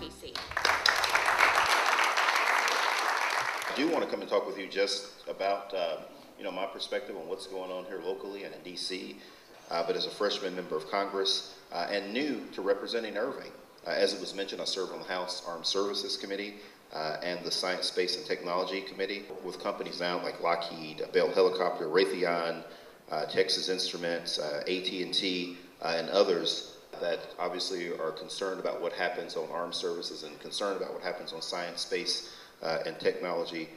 DC. I do want to come and talk with you just about my perspective on what's going on here locally and in DC, but as a freshman member of Congress and new to representing Irving. As it was mentioned, I serve on the House Armed Services Committee and the Science, Space, and Technology Committee with companies now like Lockheed, Bell Helicopter, Raytheon, Texas Instruments, AT&T, and others that obviously are concerned about what happens on armed services and concerned about what happens on science, space, and technology.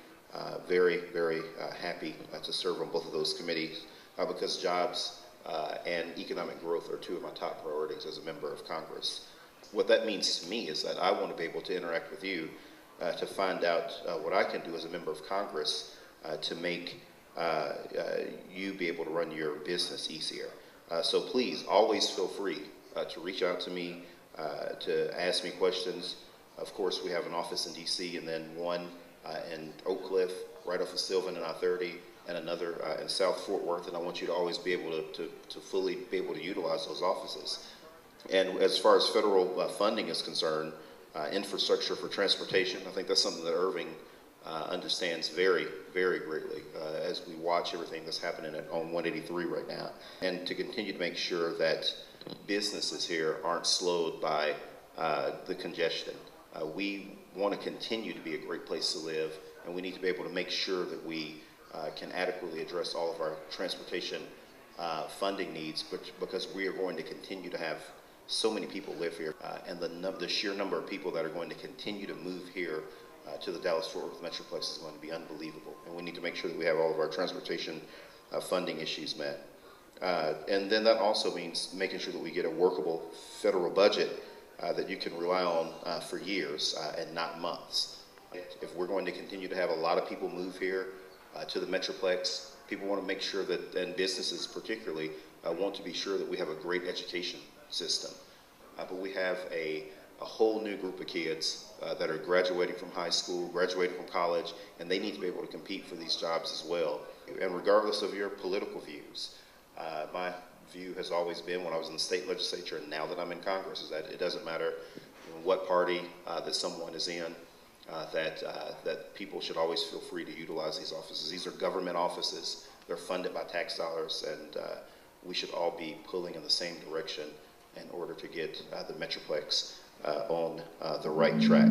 Very, very happy to serve on both of those committees because jobs and economic growth are two of my top priorities as a member of Congress. What that means to me is that I want to be able to interact with you to find out what I can do as a member of Congress to make you be able to run your business easier. So please, always feel free to reach out to me, to ask me questions. Of course, we have an office in DC and then one in Oak Cliff, right off of Sylvan and I-30, and another in South Fort Worth, and I want you to always be able to fully be able to utilize those offices. And as far as federal funding is concerned, infrastructure for transportation, I think that's something that Irving understands very, very greatly as we watch everything that's happening on 183 right now. And to continue to make sure that businesses here aren't slowed by the congestion. We want to continue to be a great place to live, and we need to be able to make sure that we can adequately address all of our transportation funding needs, because we are going to continue to have so many people live here, and the sheer number of people that are going to continue to move here to the Dallas-Fort Worth Metroplex is going to be unbelievable, and we need to make sure that we have all of our transportation funding issues met. And then that also means making sure that we get a workable federal budget that you can rely on for years and not months. If we're going to continue to have a lot of people move here to the Metroplex, people want to make sure that, and businesses particularly, want to be sure that we have a great education system. But we have a whole new group of kids that are graduating from high school, graduating from college, and they need to be able to compete for these jobs as well. And regardless of your political views, my view has always been, when I was in the state legislature and now that I'm in Congress, is that it doesn't matter what party that someone is in, that people should always feel free to utilize these offices. These are government offices. They're funded by tax dollars, and we should all be pulling in the same direction in order to get the Metroplex on the right track.